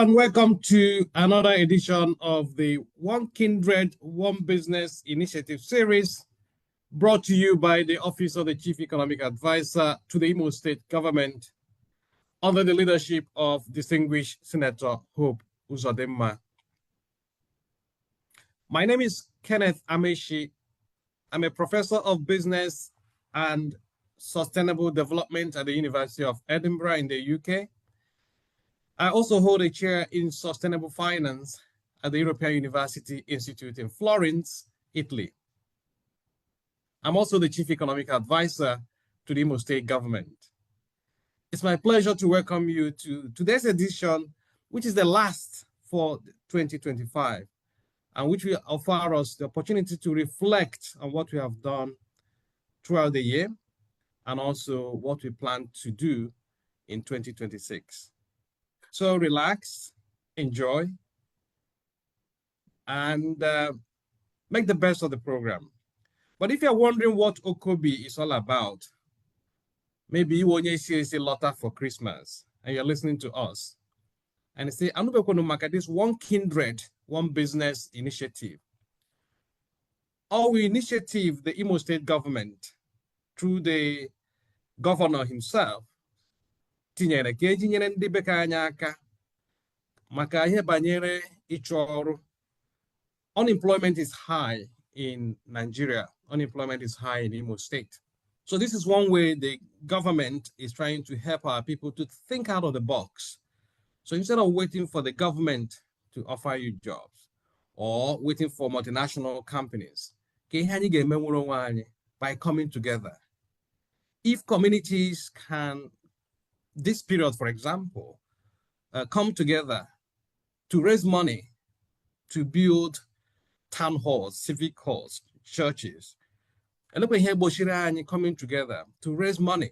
and welcome to another edition of the One Kindred, One Business Initiative series, brought to you by the Office of the Chief Economic Advisor to the Imo State Government, under the leadership of distinguished Senator Hope Uzodimma. My name is Kenneth Amechi. I'm a professor of business and sustainable development at the University of Edinburgh in the UK. I also hold a chair in sustainable finance at the European University Institute in Florence, Italy. I'm also the Chief Economic Advisor to the Imo State Government. It's my pleasure to welcome you to today's edition, which is the last for 2025, and which will offer us the opportunity to reflect on what we have done throughout the year and also what we plan to do in 2026. So relax, enjoy, and make the best of the program. But if you're wondering what OKOBI is all about, maybe you want to see a lotta for Christmas and you're listening to us and you say, I'm not going to make this One Kindred, One Business Initiative. Our initiative, the Imo State Government, through the governor himself, tinyere ka ejinyere ndị bekee anyị aka maka ihe banyere ịchọ ọrụ. Unemployment is high in Nigeria. Unemployment is high in Imo State. So this is one way the government is trying to help our people to think out of the box. So instead of waiting for the government to offer you jobs or waiting for multinational companies, by coming together. If communities can, this period, for example, come together to raise money to build town halls, civic halls, churches. And look at here, Boshira coming together to raise money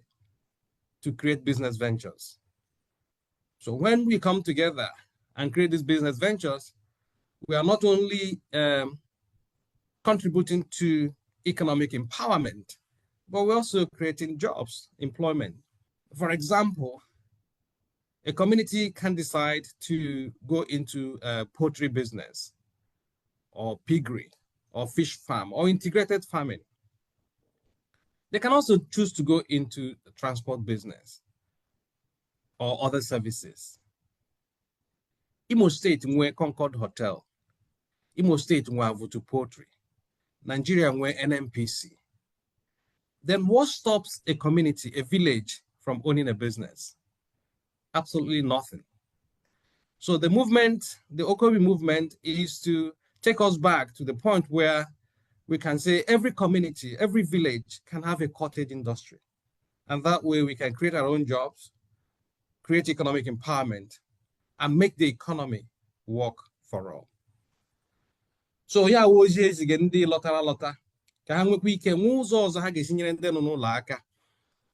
to create business ventures. So when we come together and create these business ventures, we are not only contributing to economic empowerment, but we're also creating jobs, employment. For example, a community can decide to go into a poultry business or piggery or fish farm or integrated farming. They can also choose to go into the transport business or other services. Imo State, we Concord Hotel. Imo State, we have to poultry. Nigeria, we NMPC. Then what stops a community, a village, from owning a business? Absolutely nothing. So the movement, the OKOBI movement, is to take us back to the point where we can say every community, every village can have a cottage industry. And that way we can create our own jobs, create economic empowerment, and make the economy work for all. So yeah, again the lota.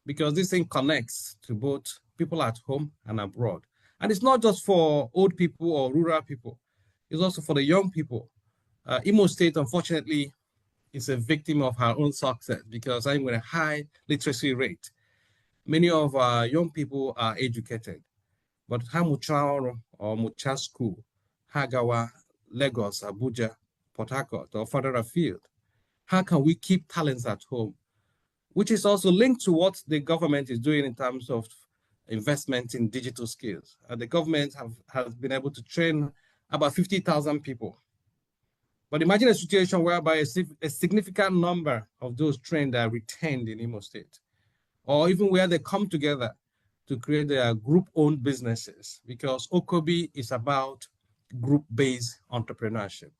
Because this thing connects to both people at home and abroad. And it's not just for old people or rural people. It's also for the young people. Imo State, unfortunately, is a victim of her own success because I'm with a high literacy rate. Many of our young people are educated, but Hamucha or Mucha School, Hagawa, Lagos, Abuja, Port Harcourt, or further afield, how can we keep talents at home? Which is also linked to what the government is doing in terms of investment in digital skills. The government has been able to train about 50,000 people. But imagine a situation whereby a significant number of those trained are retained in Imo State, or even where they come together to create their group-owned businesses, because OKOBI is about group-based entrepreneurship.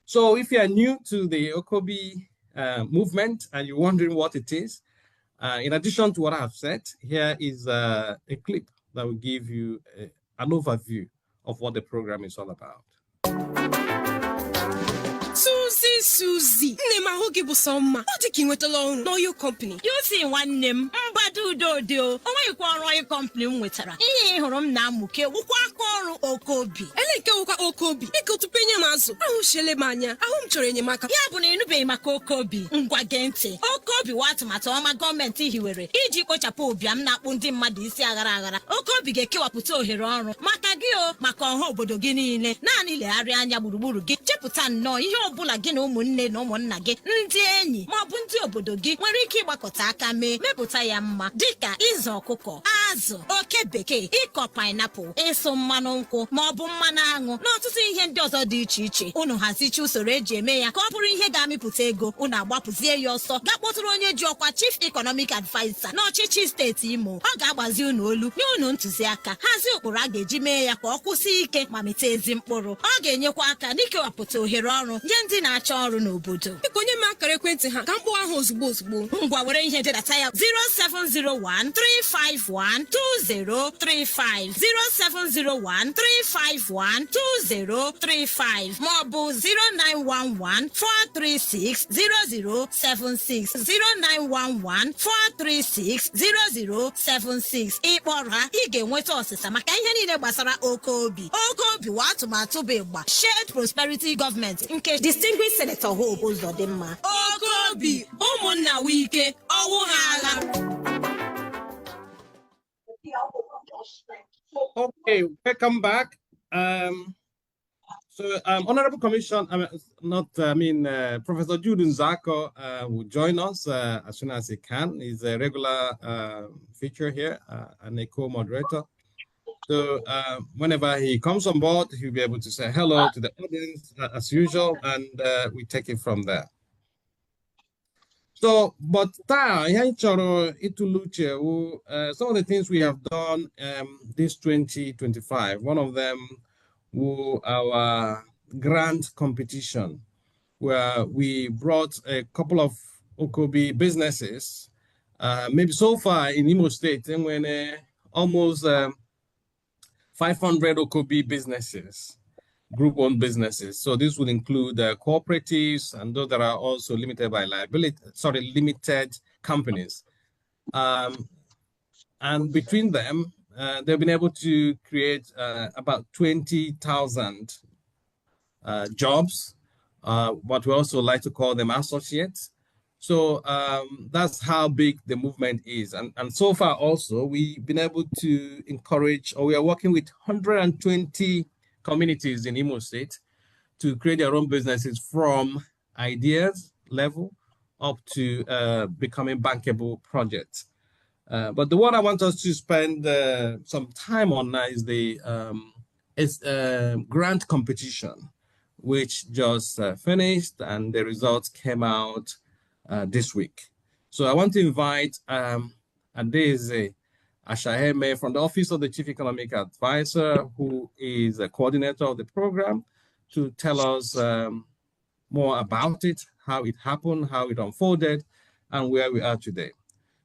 So if you are new to the OKOBI movement and you're wondering what it is, in addition to what I've said, here is a clip that will give you an overview of what the program is all about. Susie, name I hope you some. What taking with alone? Know your company. You see one name, Badu Dodio. Oh, you call Royal Company with her. Home Namuke, OKOBI. Eleka OKOBI. Equal to Penyamazo. Oh, Shelemania. I home to Maka. Yabun in Bay Makokobi. Ngwagente. OKOBI atụmatụ ọma gọọmenti hiwere iji kpochapụ ụbịam na-akpụ ndị mmadụ isi aghara aghara. OKOBI ga-ekewapụta ohere ọrụ maka gị o maka ọha obodo gị niile. Naanị legharịa anya gburugburu gị chepụta nnọọ ihe ọbụla gị na ụmụnne na ụmụnna gị ndị enyi maọbụ ndị obodo gị nwere ike ịgbakọta aka mepụta ya mma dịka ịzụ ọkụkọ, azụ, oke bekee, ịkọ painapụl, ịsụ mmanụ nkwụ maọbụ mmanụ aṅụ na ọtụtụ ihe ndị ọzọ dị iche iche. Unu hazicha usoro eji eme ya ka ọ bụrụ ihe ga-amịpụta ego. Unu agbapụzie ya ọsọ gaa kpọtụrụ onye ji ọkwa Chief Economic Adviser n'ọchịchị steeti Imo. Ọ ga-agbazi unu olu nye unu ntụziaka hazie ụkpụrụ a ga-eji mee ya ka ọ kwụsị ike ma mịta ezi mkpụrụ. Ọ ga-enyekwa aka n'ikewapụta ohere ọrụ nye ndị na-achọ ọrụ n'obodo. Biko onye m akara ekwentị ha ka m kpọọ ahụ ozugbo. Ngwa were ihe jedata ya 07013512035 07013512035 maọbụ 09114360076 09114360076. Ịkpọrọ ha ị ga-enweta ọsịsa maka ihe niile gbasara OKOBI. OKOBI wa atụmatụ bụ ịgba Shared Prosperity Government nke Distinguished Senator Hope Uzodimma. OKOBI ụmụnna wike ọwụ ha agha. Okay, welcome back. Honorable Commission, Professor Jude Nzako will join us as soon as he can. He's a regular feature here and a co-moderator. So whenever he comes on board, he'll be able to say hello to the audience as usual, and we take it from there. So, but some of the things we have done this 2025, one of them was our grant competition, where we brought a couple of OKOBI businesses. Maybe so far in Imo State, when almost 500 OKOBI businesses, group-owned businesses. So this would include cooperatives and those that are also limited by limited companies. And between them, they've been able to create about 20,000 jobs, what we also like to call them associates. So that's how big the movement is. And so far also, we've been able to encourage, or we are working with 120 communities in Imo State to create their own businesses from ideas level up to becoming bankable projects. But the one I want us to spend some time on now is the grant competition, which just finished, and the results came out this week. So I want to invite Adeze Ashaheme from the Office of the Chief Economic Advisor, who is a coordinator of the program, to tell us more about it, how it happened, how it unfolded, and where we are today.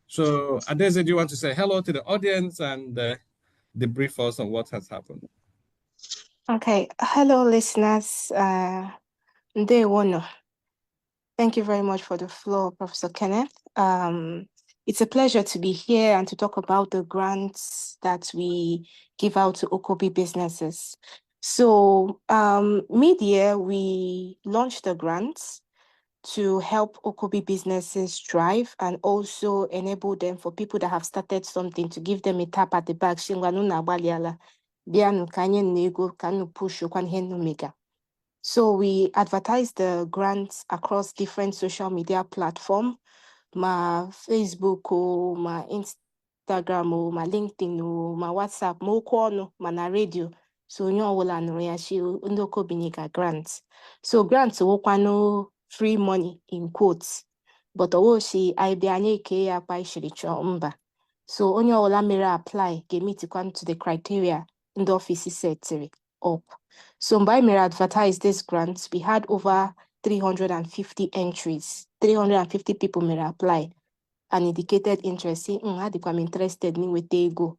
So Adeze, do you want to say hello to the audience and debrief us on what has happened? Okay. Hello, listeners. Ndewono. Thank you very much for the floor, Professor Kenneth. It's a pleasure to be here and to talk about the grants that we give out to OKOBI businesses. So mid-year, we launched the grants to help OKOBI businesses thrive and also enable them, for people that have started something, to give them a tap at the back. So we advertise the grants across different social media platforms, my Facebook, my Instagram, my LinkedIn, my WhatsApp, my radio. So grants. So grants no free money in quotes, but I so only ola mera apply get me to come to the criteria in the office set up. So by mera advertise this grants, we had over 350 entries. 350 people may apply and indicated interest. Say, I'm interested in with they go.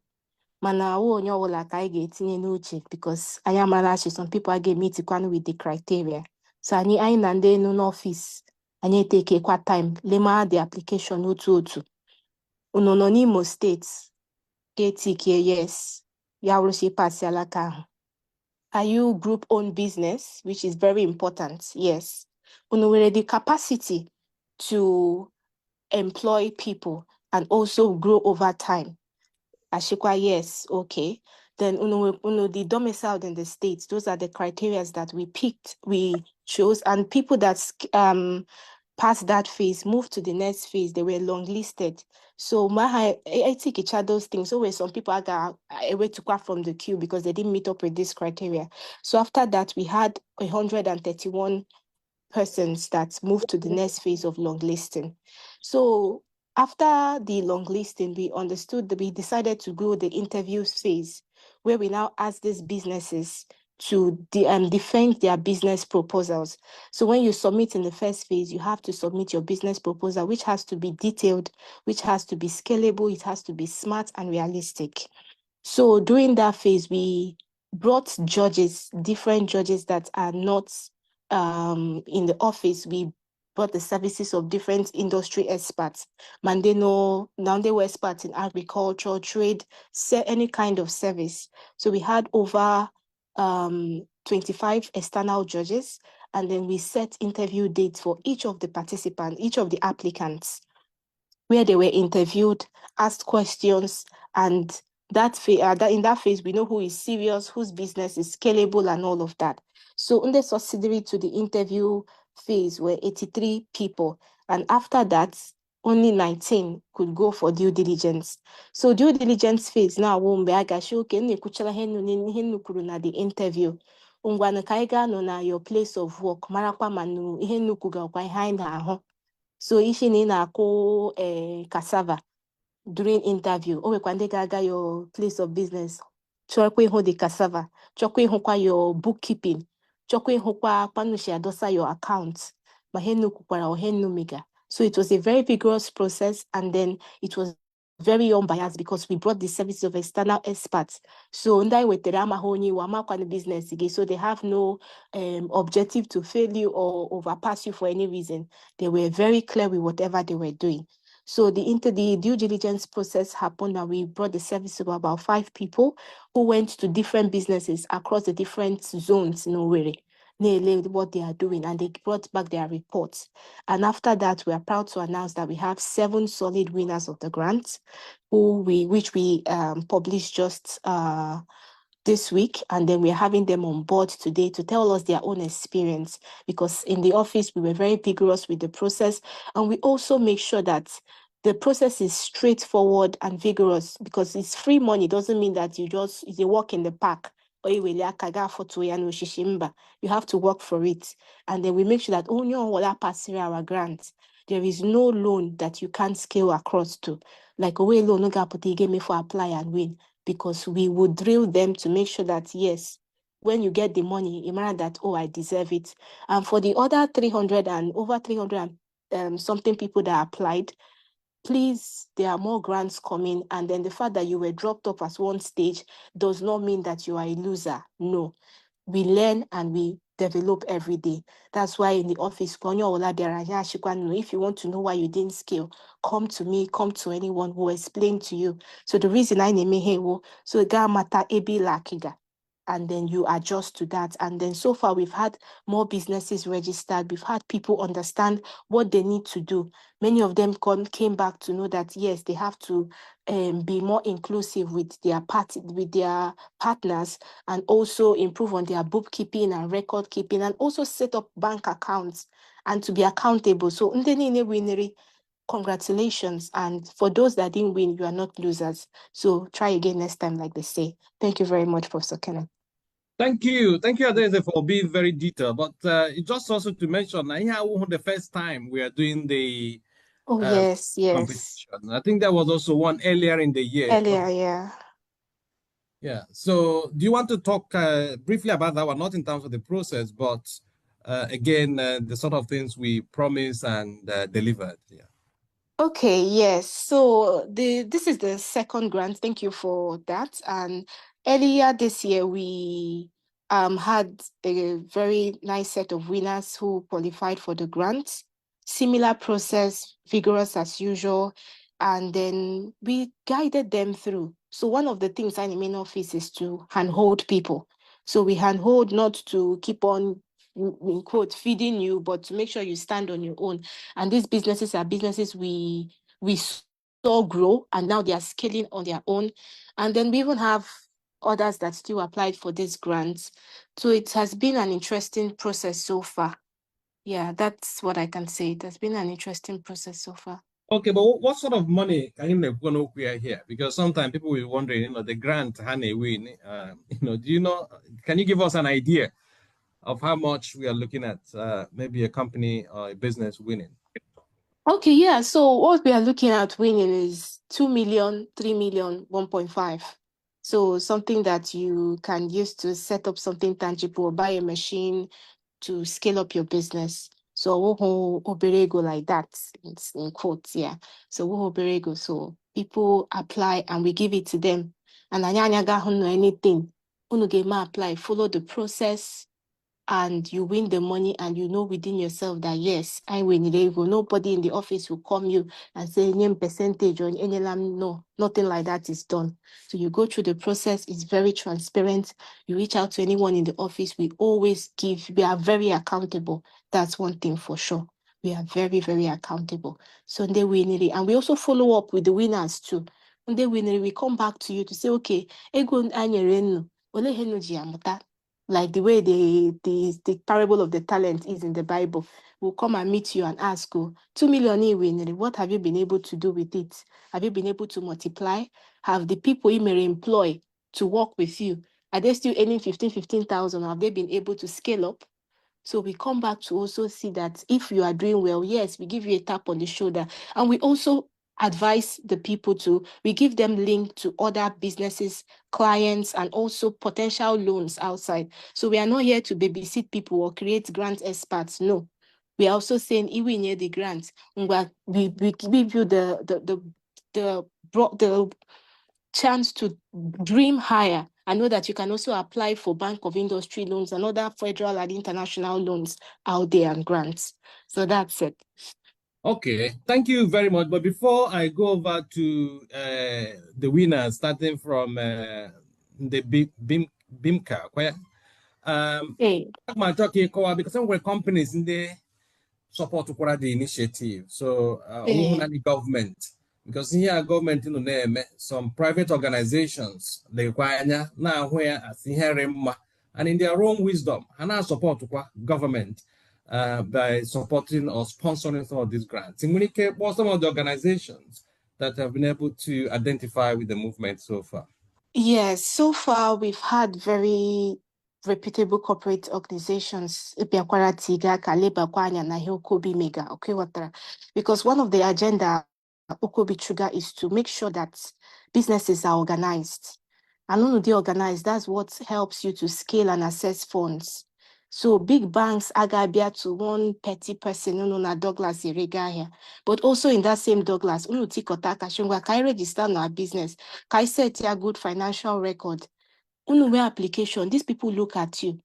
Mana onye ola ka I get in uche, because I am actually some people I get me to come with the criteria. So I and then no office. I need take a quite time. Lema the application no Unonimo states. KTK yes. Ya will see pass alaka. Are you group-owned business, which is very important? Yes. The capacity to employ people and also grow over time. Ashikwa, yes, okay. Then the domiciled in the States, those are the criteria that we picked, we chose, and people that past that phase, moved to the next phase, they were long listed. So I take each other those things. Always some people got away to quit from the queue because they didn't meet up with this criteria. So after that, we had 131 persons that moved to the next phase of long listing. So after the long listing, we understood that we decided to go the interview phase, where we now ask these businesses to defend their business proposals. So when you submit in the first phase, you have to submit your business proposal, which has to be detailed, which has to be scalable, it has to be smart and realistic. So during that phase, we brought judges, different judges that are not in the office. We brought the services of different industry experts. Mandeno, now they were experts in agriculture, trade, any kind of service. So we had over 25 external judges, and then we set interview dates for each of the participants, each of the applicants, where they were interviewed, asked questions, and in that phase, we know who is serious, whose business is scalable, and all of that. So in the subsidiary to the interview phase were 83 people, and after that, only 19 could go for due diligence. So due diligence phase now, the interview. Ungwana kaiga no na your place of work, marakwa manu ihe nnukwu ga-akwa ihe anyị na-ahụ. So ishi ni na-akụ cassava during interview. O nwekwa ndị ga-aga your place of business, chọkwa ịhụ the cassava, chọkwa ịhụkwa your bookkeeping, chọkwa ịhụkwa kwanushi adosa your account, ma ihe nnukwukwara o ihe nnumega. So it was a very vigorous process, and then it was very unbiased because we brought the services of external experts. So ndai wetere amahonyi wamakwa the business again. So they have no objective to fail you or overpass you for any reason. They were very clear with whatever they were doing. So the due diligence process happened, and we brought the service of about 5 people who went to different businesses across the different zones in Owerri, what they are doing, and they brought back their reports. And after that, we are proud to announce that we have 7 solid winners of the grants, which we published just this week, and then we're having them on board today to tell us their own experience, because in the office we were very vigorous with the process, and we also make sure that the process is straightforward and vigorous, because it's free money. Doesn't mean that you walk in the park. You have to work for it. And then we make sure that only on passing our grants, there is no loan that you can't scale across to. Like a way loan no gap me for apply and win, because we would drill them to make sure that yes, when you get the money, imagine that, oh, I deserve it. And for the other 300 and over 300 something people that applied, please, there are more grants coming. And then the fact that you were dropped off at one stage does not mean that you are a loser. No, we learn and we develop every day. That's why in the office, if you want to know why you didn't scale, come to me, come to anyone who will explain to you. So the reason I name it, so mata ebi lakiga, and then you adjust to that. And then so far we've had more businesses registered. We've had people understand what they need to do. Many of them came back to know that yes, they have to be more inclusive with their partners, and also improve on their bookkeeping and record keeping, and also set up bank accounts and to be accountable. So congratulations. And for those that didn't win, you are not losers. So try again next time, like they say. Thank you very much, Professor Kenneth. Thank you, Adeze, for being very detailed. But it just also to mention, the first time we are doing the yes. competition. I think there was also one earlier in the year. Yeah. Yeah. So do you want to talk briefly about that one, not in terms of the process, but again, the sort of things we promised and delivered? Yeah. Okay, yes. So this is the second grant. Thank you for that. And earlier this year, we had a very nice set of winners who qualified for the grant. Similar process, vigorous as usual. And then we guided them through. So one of the things in the main office is to handhold people. So we handhold not to keep on in quote, feeding you, but to make sure you stand on your own. And these businesses are businesses we saw grow, and now they are scaling on their own. And then we even have others that still applied for these grants. So it has been an interesting process so far. Yeah, that's what I can say. It has been an interesting process so far. Okay, but what sort of money can you go no here? Because sometimes people will be wondering, the grant honey win. Do you know? Can you give us an idea of how much we are looking at? Maybe a company or a business winning. Okay, yeah. So what we are looking at winning is 2 million, 3 million, 1.5. So something that you can use to set up something tangible, buy a machine to scale up your business. So oberego like that, it's in quotes, yeah. So oberego. So people apply and we give it to them. And anything. Apply, follow the process, and you win the money, and you know within yourself that yes, I win it. Nobody in the office will come you and say name percentage or any no, nothing like that is done. So you go through the process, it's very transparent. You reach out to anyone in the office, we are very accountable. That's one thing for sure. We are very, very accountable. So they win it. And we also follow up with the winners too. When they win it, we come back to you to say, okay, ego anyerenu, ole henu ji amuta. Like the way the parable of the talent is in the Bible, will come and meet you and ask, 2 million, what have you been able to do with it? Have you been able to multiply? Have the people you may employ to work with you, are they still earning 15,000? Have they been able to scale up? So we come back to also see that if you are doing well, yes, we give you a tap on the shoulder. And we also advise the people we give them link to other businesses, clients, and also potential loans outside. So we are not here to babysit people or create grant experts. No. We are also saying, if we need the grants, we give you the chance to dream higher. I know that you can also apply for Bank of Industry loans and other federal and international loans out there and grants. So that's it. Okay, thank you very much. But before I go over to the winners, starting from the BIMCA, Hey. I'm talking because some were companies in the support the initiative. So, the government, because here government some private organizations they require now where as and in their own wisdom, and now support government by supporting or sponsoring some of these grants. Communicate what some of the organizations that have been able to identify with the movement so far. Yes, so far we've had very reputable corporate organizations, OKOBI Mega, because one of the agenda OKOBI Trigger is to make sure that businesses are organized. And when they organized, that's what helps you to scale and access funds. So big banks agabia to one petty person, na Douglas Irega here. But also in that same Douglas, can register our business, can set a good financial record. Application, these people look at you.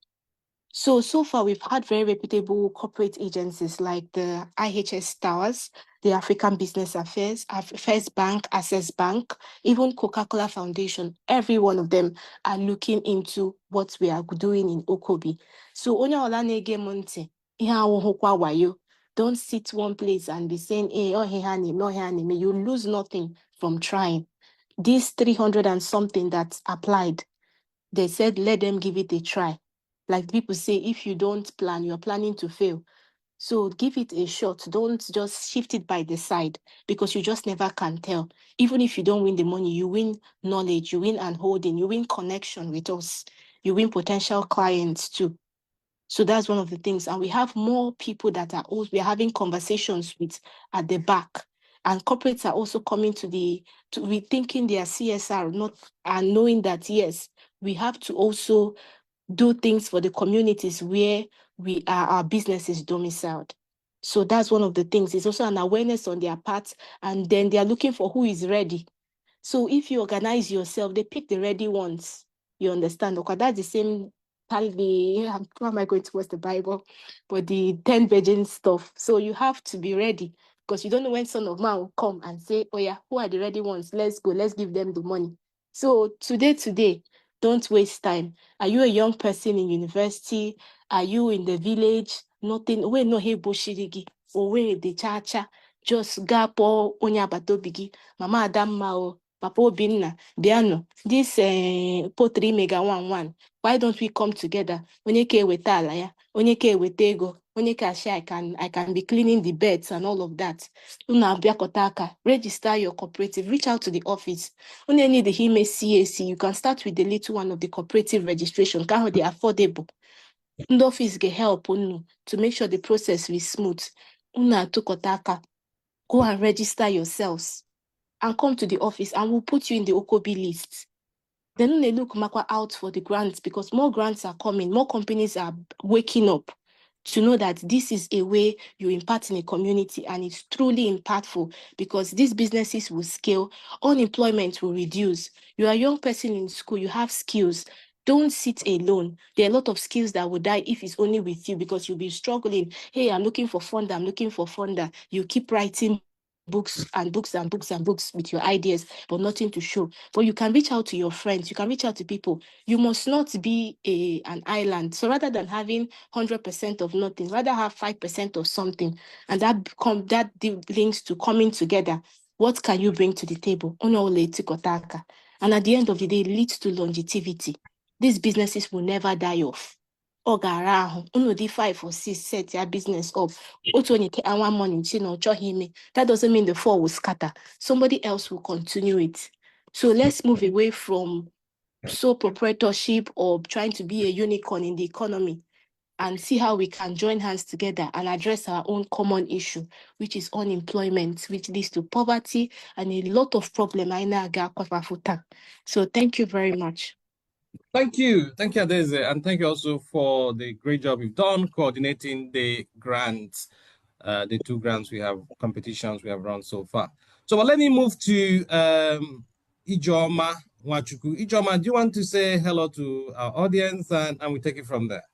So far, we've had very reputable corporate agencies like the IHS Towers, the African Business Affairs, First Bank, Access Bank, even Coca-Cola Foundation. Every one of them are looking into what we are doing in OKOBI. So, don't sit one place and be saying, hey, you lose nothing from trying. These 300 and something that applied, they said, let them give it a try. Like people say, if you don't plan, you're planning to fail. So give it a shot. Don't just shift it by the side, because you just never can tell. Even if you don't win the money, you win knowledge, you win handholding, you win connection with us, you win potential clients too. So that's one of the things. And we have more people that we're having conversations with at the back. And corporates are also coming to rethinking their CSR, and knowing that, yes, we have to also do things for the communities where our business is domiciled. So that's one of the things. It's also an awareness on their part, and then they are looking for who is ready. So if you organize yourself, they pick the ready ones. You understand? Okay, that's the same. How am I going towards the Bible? But the 10 virgin stuff. So you have to be ready, because you don't know when Son of Man will come and say, oh yeah, who are the ready ones? Let's go. Let's give them the money. So today, Don't waste time. Are you a young person in university? Are you in the village? Nothing. We no he bushirigi. Or we the cha. Just gapo onya batobigi. Mama Adamma o. Papa Obinna. Biano. This potri mega 1-1. Why don't we come together? Onye ke weta ala ya. Onye ke weta ego. Onye ka share, I can be cleaning the beds and all of that. Una biakota aka. Register your cooperative. Reach out to the office. Only need the hime CAC. You can start with the little one of the cooperative registration. Can they affordable? The office get help to make sure the process is smooth. Una tukotaka. Go and register yourselves and come to the office and we'll put you in the OKOBI list. Then they look out for the grants because more grants are coming. More companies are waking up to know that this is a way you impact in a community and it's truly impactful because these businesses will scale, unemployment will reduce. You are a young person in school, you have skills. Don't sit alone. There are a lot of skills that will die if it's only with you because you'll be struggling. Hey, I'm looking for funder. You keep writing books with your ideas, but nothing to show. But you can reach out to your friends, you can reach out to people. You must not be an island. So rather than having 100% of nothing, rather have 5% of something. And that links to coming together. What can you bring to the table? And at the end of the day, it leads to longevity. These businesses will never die off. Ogara, 5 or 6 set your business up. That doesn't mean the 4 will scatter. Somebody else will continue it. So let's move away from sole proprietorship or trying to be a unicorn in the economy and see how we can join hands together and address our own common issue, which is unemployment, which leads to poverty and a lot of problems. So thank you very much. Thank you, Adeze, and thank you also for the great job you've done coordinating the grants, the 2 grants competitions we have run so far. So let me move to Ijoma Wachuku. Ijoma, do you want to say hello to our audience and we take it from there?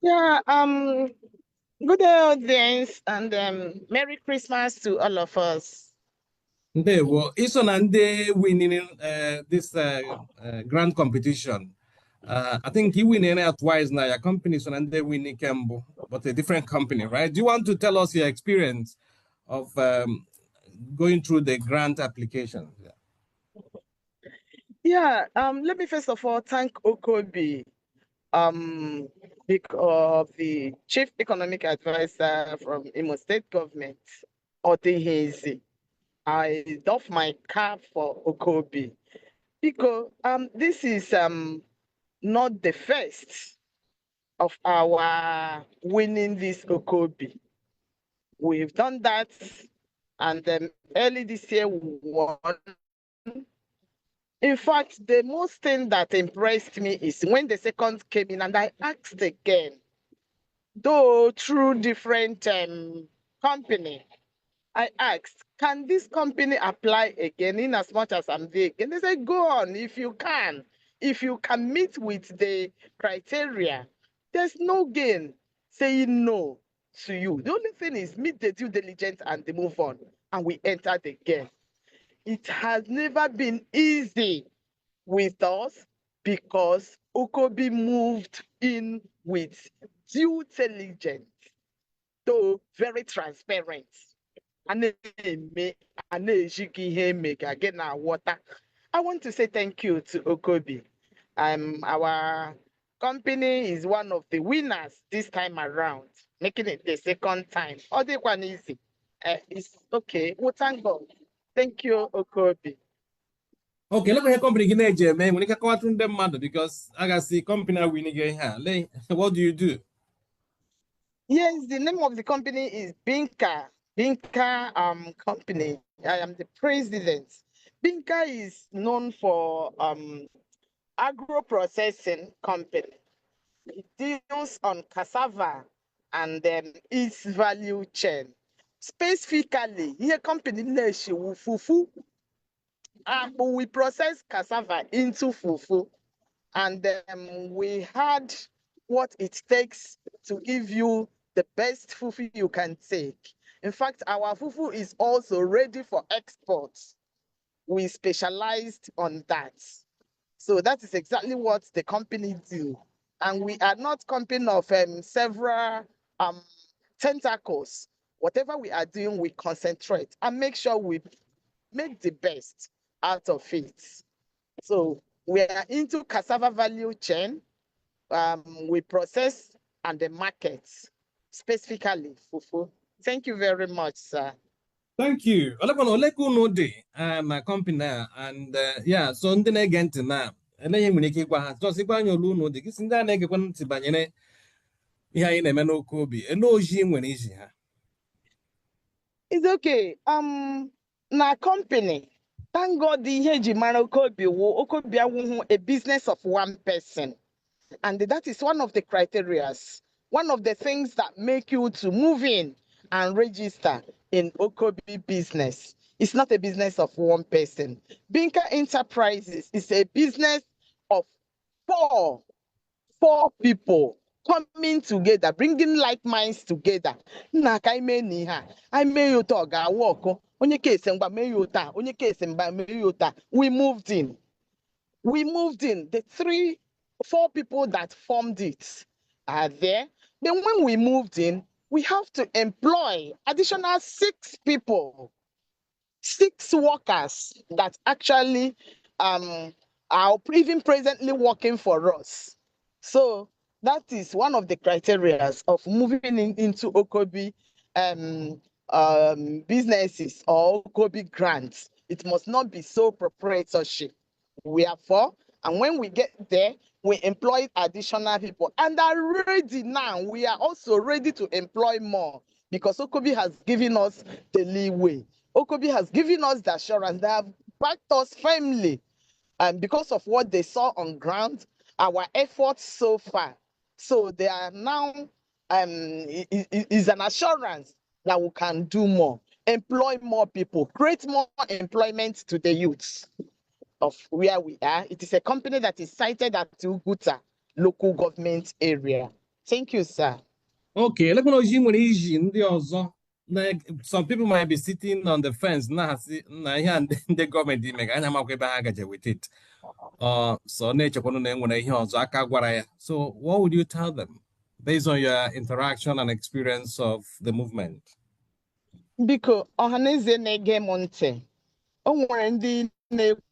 Yeah, good day, audience, and Merry Christmas to all of us. Well, iso na ndị winning this grand competition. I think you win it twice now. Your company so na ndị winning Kembo, but a different company, right? Do you want to tell us your experience of going through the grant application? Yeah, let me first of all thank OKOBI, because the Chief Economic Advisor from Imo State Government, Odehezi. I doff my cap for OKOBI because this is not the first of our winning this OKOBI. We've done that, and early this year we won. In fact, the most thing that impressed me is when the second came in and I asked again, though through different company, I asked, can this company apply again in as much as I'm there? And they said, go on, if you can meet with the criteria, there's no gain saying no to you. The only thing is meet the due diligence and they move on. And we entered again. It has never been easy with us because OKOBI moved in with due diligence, though very transparent. I want to say thank you to OKOBI. Our company is one of the winners this time around, making it the second time. Other one easy. It's okay. Well, thank God. Thank you, OKOBI. Okay, let me hear company gị man. When you come out from them mother because I got see company winning here. What do you do? Yes, the name of the company is Binka company. I am the president. Binka is known for agro processing company. It deals on cassava and its value chain. Specifically, here company fufu. We process cassava into fufu, and we had what it takes to give you the best fufu you can take. In fact, our fufu is also ready for exports. We specialized on that. So that is exactly what the company do. And we are not company of several tentacles. Whatever we are doing, we concentrate and make sure we make the best out of it. So we are into cassava value chain. We process and the market, specifically fufu. Thank you very much, sir. Thank you. My company and yeah, so ndị na-ege ntị na eleghị nwere ike ịgwa ha chọsịkwa anya olu unu dị gịsị ndị a na-egekwa ntị banyere ihe anyị na-eme n'OKOBI ele ojii nwere iji ha. It's okay. Na company. Thank God the ihe mara OKOBI a business of one person. And that is one of the criterias, one of the things that make you to move in and register in OKOBI business. It's not a business of one person. Binka Enterprises is a business of four people coming together, bringing like minds together. Na ka ime ni ha, I may you talk, I walk. Onye case and onye case and we moved in. The 4 people that formed it are there. Then when we moved in, we have to employ additional 6 people, 6 workers that actually are even presently working for us. So that is one of the criteria of moving into OKOBI businesses or OKOBI grants. It must not be sole proprietorship. We are 4, and when we get there, we employ additional people, and are ready now. We are also ready to employ more because OKOBI has given us the leeway. OKOBI has given us the assurance. They have backed us firmly, and because of what they saw on ground, our efforts so far. So they are now is an assurance that we can do more, employ more people, create more employment to the youths of where we are. It is a company that is sited at Uguta local government area. Thank you, sir. Okay, let me know you nwere iji ndị ọzọ. Some people might be sitting on the fence na ihe ndị gọọmenti mega anya makwa ebe ha gaje with it. So na-echekwanụ na enwere ihe ọzọ aka gwara ya. So what would you tell them based on your interaction and experience of the movement? Biko ọhaneze na-ege m ntị. O nwere ndị na-ekwu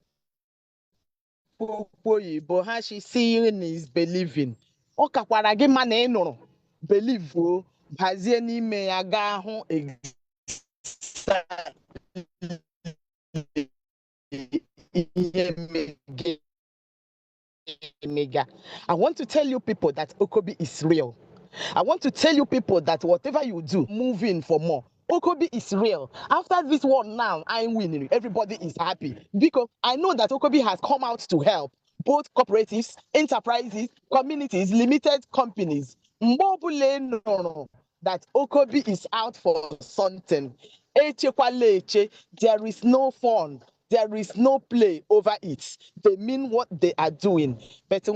oyibo ha shi seeing is believing. Ọ kakwara gị ma na ị nụrụ believe o bazie n'ime ya gaa hụ I want to tell you people that OKOBI is real. I want to tell you people that whatever you do, move in for more. OKOBI is real. After this one now, I'm winning. Everybody is happy because I know that OKOBI has come out to help both cooperatives, enterprises, communities, limited companies. That OKOBI is out for something. There is no fun. There is no play over it. They mean what they are doing. But if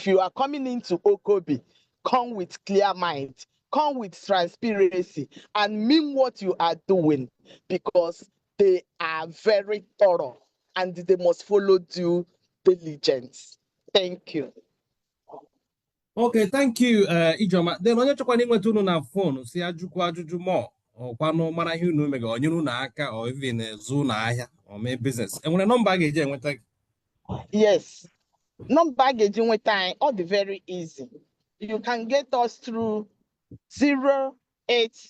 you are coming into OKOBI, come with clear mind, come with transparency, and mean what you are doing because they are very thorough and they must follow due diligence. Thank you. Okay, thank you, Ijoma. Then onye chọkwana inweta unu na phone si ajụkwa ajụjụ more ọkwanụ mara ihe unu mega onyere unu aka or even zụ na ahịa or mee business. Enwere nọmba a ga-eji enweta gị? Yes. Number gauging with time, all the very easy. You can get us through 080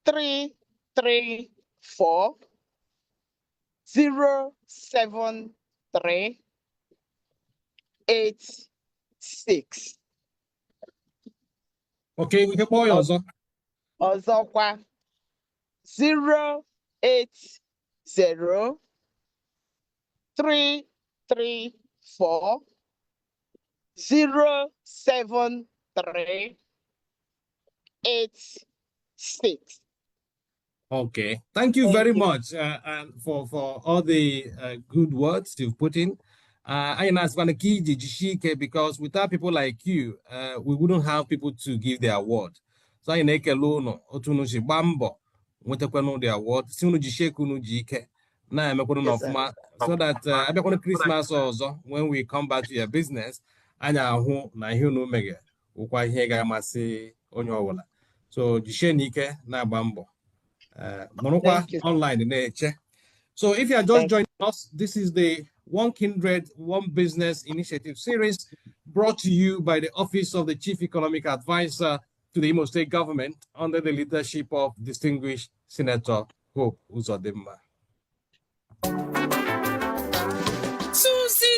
334 073 86. Okay, we can call you also. Ọzọkwa 080 334 073 86. Okay, thank you very much and for all the good words you've put in. I ask because without people like you, we wouldn't have people to give the award. So I make a loan or to bambo, the award, soon jishake. Yes, sir. so that abịakwana Christmas ọzọ, when we come back to your business, anyị ahụ na ihe unu mege ụkwa ihe ga-amasị onye ọbụla. So jisie n'ike na-agba mbọ. Nọrọkwa Thank you. online na-eche. So if you are just joining us, this is the One Kindred, One Business Initiative series brought to you by the Office of the Chief Economic Advisor to the Imo State Government under the leadership of distinguished Senator Hope Uzodimma.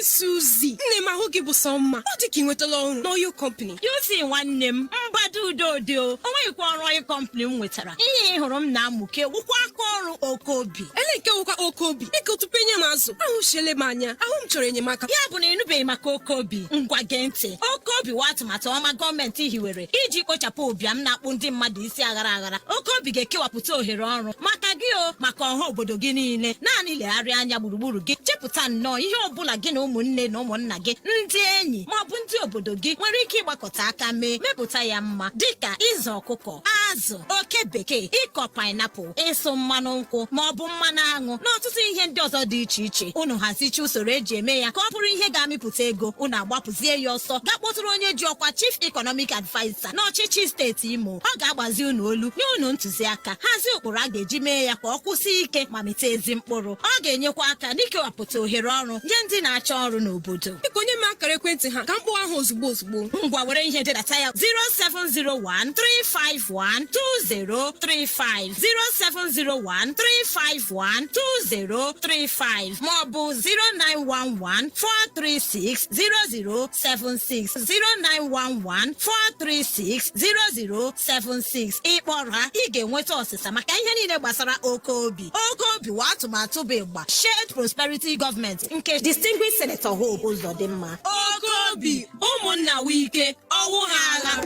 Suzy, nne m ahụ gị bụ sọ mma. Ọ dị ka ị nwetala ọrụ n'oil company. You see nwanne m mgbado udo o nweghịkwa ọrụ oil company m nwetara. Ihe ị hụrụ m na-amụke wụkwa aka ọrụ OKOBI. Ele nke wụkwa OKOBI. Biko tupu enye m azụ, ahụchiele m anya. Ahụ m chọrọ enyemaka. Ya bụ na ịnụbeghị maka OKOBI. Ngwa gee ntị. OKOBI wa atụmatụ ọma gọọmenti hiwere iji kpochapụ ụbịam na-akpụ ndị mmadụ isi aghara aghara. OKOBI ga-ekewapụta ohere ọrụ maka gị o maka ọha obodo gị niile. Naanị legharịa anya gburugburu gị chepụta nnọọ ihe ọbụla gị na ụmụnne na ụmụnna gị ndị enyi ma ọ bụ ndị obodo gị nwere ike ịgbakọta aka mepụta ya mma dịka ịzụ ọkụkọ, azụ, oke bekee, ịkọ painiapụl, ịsụ mmanụ nkwụ ma ọ bụ mmanụ aṅụ na ọtụtụ ihe ndị ọzọ dị iche iche. Unu hazicha usoro eji eme ya ka ọ bụrụ ihe ga-amịpụta ego. Unu agbapụzie ya ọsọ gaa kpọtụrụ onye ji ọkwa Chief Economic Advisor n'ọchịchị steeti Imo. Ọ ga-agbazi unu olu nye unu ntụziaka hazie ụkpụrụ a ga-eji mee ya ka ọ kwụsị ike ma mịta ezi mkpụrụ. Ọ ga-enyekwa aka n'ikewapụta ohere ọrụ nye ndị na-achọ ọrụ n'obodo. Biko nye m akara ekwentị ha ka m kpọọ ahụ ozugbo ozugbo. Ngwa were ihe dedata ya 07013512035 07013512035 maọbụ 09114360076 09114360076. Ịkpọrọ ha ị ga-enweta ọsịsa maka ihe niile gbasara OKOBI. OKOBI wa atụmatụ bụ ịgba Shared Prosperity Government nke Distinguished Senator Hope Uzodimma. OKOBI, ụmụnna wike, ọwụ ha agha.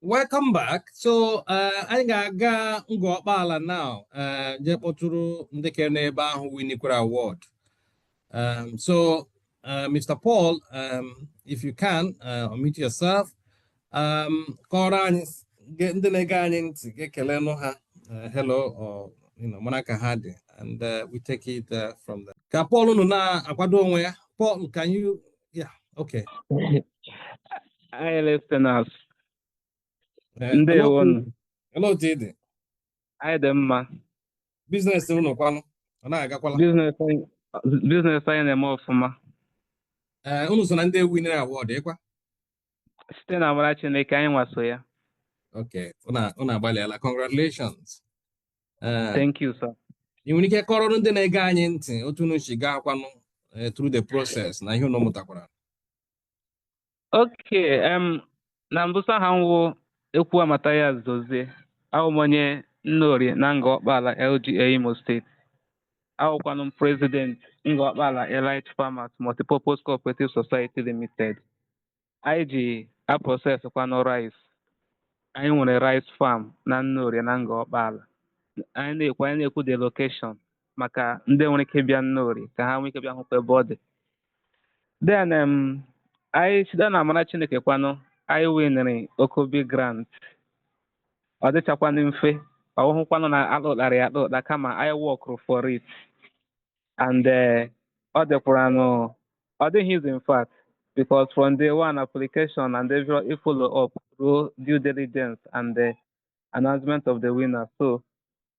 Welcome back. So anyị ga-aga Ngọkpala now. Je kpọtụrụ ndị kere n'ebe ahụ winikwara award. So Mr. Paul, if you can unmute yourself, kọrọ anyị ndị na-ege anyị ntị ga-ekele nụ ha hello or mana ka ha dị, and we take it from there. Ka Paul nọ na-akwado onwe ya. Paul, can you? Yeah, okay. Hi, listeners. Hello, Tidi. Hi, Demma. Business unu kwanu. Ọ na-agakwala. Business anyị na-eme ọfụma. Unu so na ndị winner award ịkwa? Site na amara Chineke anyị nwaso ya. Okay, unu agbalịala. Congratulations. Thank you, sir. Ị nwere ike kọrọ ndị na-ege anyị ntị otu unu si gaa kwanụ through the process na ihe unu mụtakwara. Okay, na mbụsa ha nwụ ekwu amata ya zozie. Ahụ m onye Nnorie na Ngọkpala LGA Imo State. Ahụkwanụ m President Ngọkpala Elite Farmers Multipurpose Cooperative Society Limited. Anyị ji a process kwanụ rice. Anyị nwere rice farm na Nnorie na Ngọkpala. Anyị na-ekwu the location maka ndị nwere ike bịa Nnorie ka ha nwee ike bịa hụkwa ebe ọ dị. Then anyị site na amara Chineke kwanụ anyị winere OKOBI grant. Ọ dịchakwanụ mfe ọ hụkwanụ na alụtara ya alụta kama anyị work for it, and ọ dịkwaranụ ọ dịghị easy in fact because from day one application and every follow up through due diligence and the announcement of the winner. So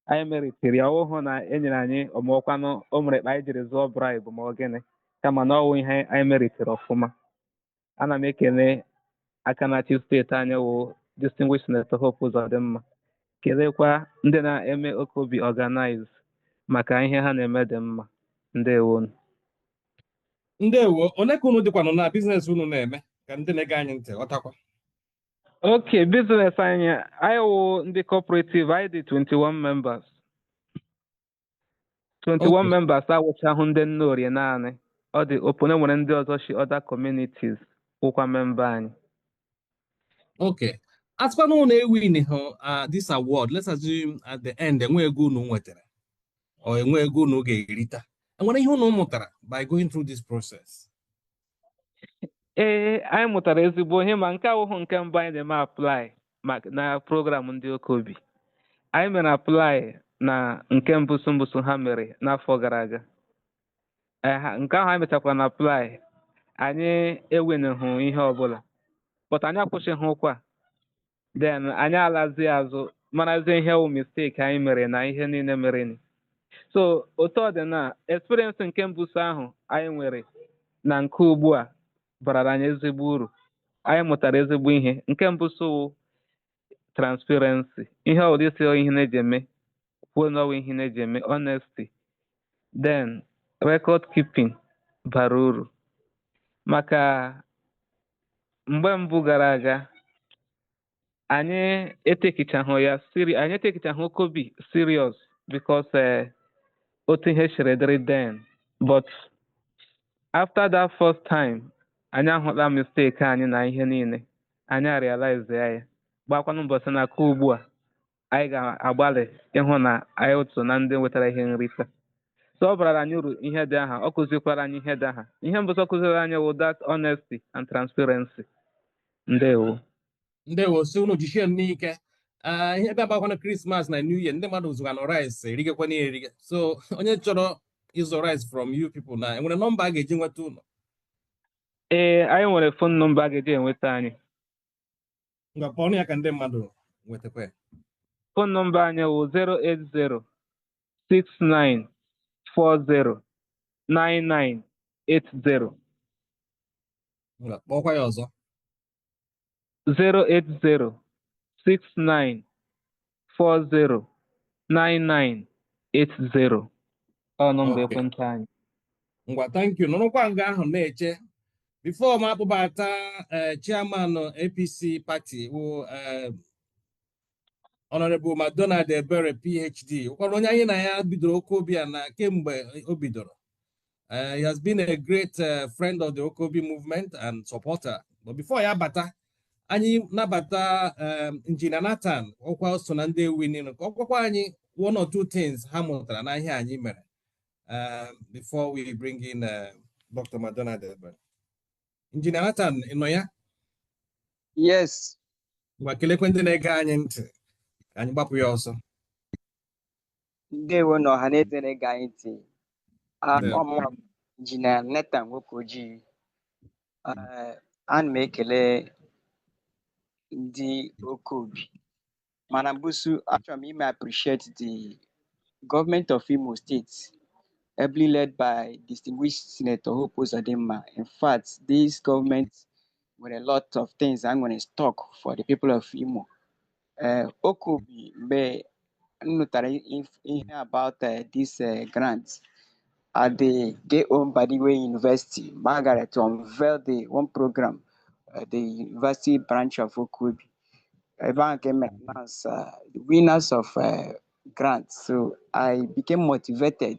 anyị meritiri ya ọhụụ na enyere anyị ọmụkwanụ o mere anyị jiri zụọ bribe ma ọ gịnị kama na ọwụ ihe anyị meritiri ọfụma. Ana m ekele aka na-achị steeti anyị wụ Distinguished Senator Hope Uzodimma, kelekwa ndị na-eme OKOBI organize maka ihe ha na-eme dị mma. Ndewo. Ndewo, one ka unu dịkwanụ na business unu na-eme ka ndị na-ege anyị ntị ghọtakwa. Okay, business anyị wụ ndị cooperative anyị dị 21 members. 21 members awụchahụ ndị Nnorie naanị. Ọ dị opone nwere ndị ọzọ si other communities wụkwa member anyị. Okay. As far as we win this award, let's assume at the end, enwe ego unu nwetara or enwe ego unu ga-erita. Enwere ihe unu mụtara by going through this process? Anyị mụtara ezigbo ihe ma nke ahụhụ nke mbụ anyị na-eme apply na program ndị OKOBI. Anyị mere apply na nke mbụsụ ha mere n'afọ gara aga. Nke ahụ anyị mechakwa na apply, anyị enwenahụ ihe ọbụla, but anyị akwụsịghị ụkwa. Then anyị alazie azụ marazie ihe wụ mistake anyị mere na ihe niile mere. So otu ọ dị na experience nke mbụsụ ahụ anyị nwere na nke ugbu a bara anyị ezigbo uru. Anyị mụtara ezigbo ihe. Nke mbụsụ wụ transparency, ihe ọbụla isi ihe na-eji eme kwuo na ọwụ ihe na-eji eme, honesty. Then record keeping bara uru, maka mgbe mbụ gara aga anyị etekichahụ OKOBI serious because otu ihe siri dịrị then, but after that first time anyị ahụla mistake anyị na ihe niile, anyị realize ya gbakwanụ mbọsị na aka ugbu a anyị ga-agbalị ịhụ na anyị otu na ndị nwetara ihe nrite. So ọ bara anyị uru ihe dị aha, ọ kụzikwara anyị ihe dị aha. Ihe mbọsị ọ kụziri anyị wụ that honesty and transparency. Ndewo. Ndewo, so unu jisie n'ike. Ihe ebe agbakwana Christmas na New Year, ndị mmadụ zụga na rice erigekwa na erige. So onye chọrọ ịzụ rice from you people na enwere nọmba a ga-eji nweta unu? Anyị nwere phone nọmba a ga-eji enweta anyị. Ngwa kpọọ ya ka ndị mmadụ nwetakwa ya. Phone nọmba anyị wụ 08069409980. Ngwa kpọọkwa ya ọzọ. 08069409980. Ọ nọmba ekwentị anyị. Ngwa, thank you. Nọrọkwa nga ahụ na-eche. Before m akpụbata chairman APC party wụ Honorable McDonald Ebere PhD. Ụkwara onye anyị na ya bidoro OKOBI na kemgbe o bidoro. He has been a great friend of the OKOBI movement and supporter. But before ya bata, anyị nabata Engineer Nathan, ọkwa so na ndị winning. Ọkwakwa anyị one or two things ha mụtara na ihe anyị mere before we bring in Dr. McDonald Ebere. Engineer Nathan, ịnọ ya? Yes. Ngwa kelekwe ndị na-ege anyị ntị. Anyị gbapụ ya ọsọ. Ndewo na ọha na-eze na-ege anyị ntị. Ọmụma Engineer Nathan Nwokoji. Ana m ekele ndị OKOBI. Mana mbusu, achọrọ m ime appreciate the government of Imo State, ably led by distinguished Senator Hope Uzodimma. In fact, this government with a lot of things I'm going to stock for the people of Imo. OKOBI may know about this grant at the gate-owned Badiwe University, Margaret, to unveil the one program, the university branch of OKOBI. Everyone came and announced the winners of grants. So I became motivated.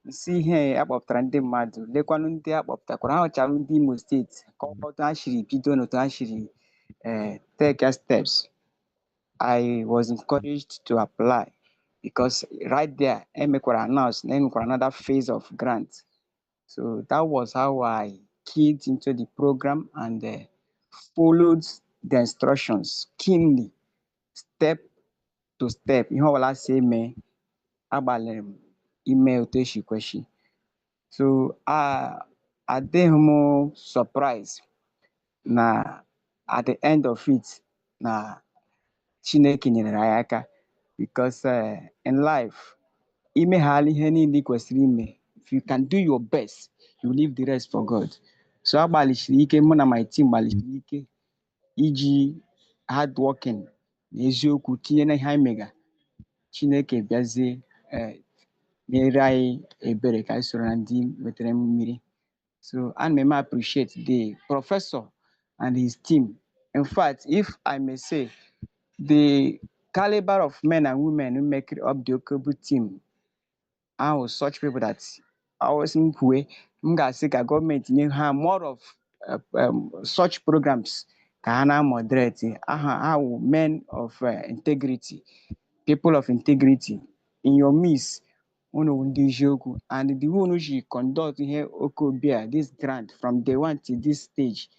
See here about Trande Madu, Lekwanundi about Takura Chalundi Imo State, called Ashiri, Pidono to Ashiri, take steps. I was encouraged to apply because right there, Emekora announced, then another phase of grant. So that was how I keyed into the program and followed the instructions keenly, step to step. You know what I say, me, abalem email to question. So I did more surprise. Na at the end of it, na Chineke nyere anyị aka, because in life, ime hali ihe niile kwesịrị ime. If you can do your best, you leave the rest for God. So agbalịsiri ike, mụ na my team gbalịsiri ike iji hard working na eziokwu tinye na ihe anyị mega. Chineke bịazie mere anyị ebere ka anyị soro na ndị wetere mmiri. So ana m appreciate the professor and his team. In fact, if I may say, the caliber of men and women who make up the OKOBI team are such people that I was in way Mga government have more of such programs can moderate how men of integrity, people of integrity in your midst, and the one who should conduct here OKOBI this grant from day one to this stage.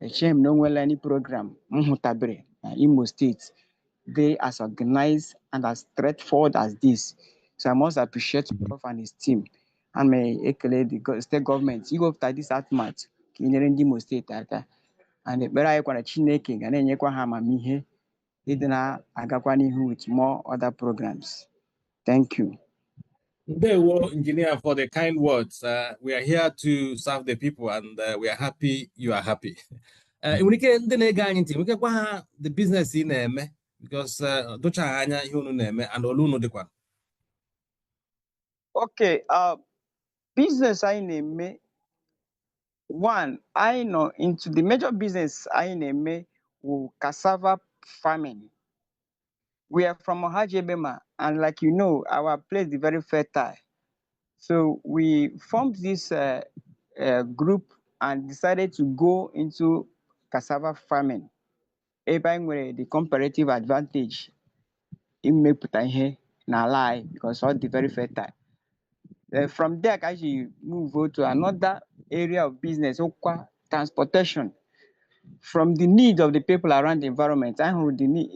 A shame no well any program Imo State they as organized and as straightforward as this. So I must appreciate Prof and his team. And may ekele the state government. You go after this atmat, kinyere ndị Imo State aka. And ekpere anyị kwara Chineke ga na-enyekwa ha amamihe ịdị na-agakwa n'ihu with more other programs. Thank you. Ndewo, engineer, for the kind words. We are here to serve the people, and we are happy you are happy. Nwere ike ndị na-ege anyị ntị, nwere kwa ha the business ị na-eme, because docha anya ihe unu na-eme and olu unu dịkwa. Okay, business anyị na-eme. One, I know into the major business I name cassava farming. We are from Ohajebema, and like you know, our place is very fertile. So we formed this group and decided to go into cassava farming. Where the comparative advantage in Meputahe na because all the very fertile. From there, I actually move over to another area of business, transportation. From the need of the people around the environment, I heard the need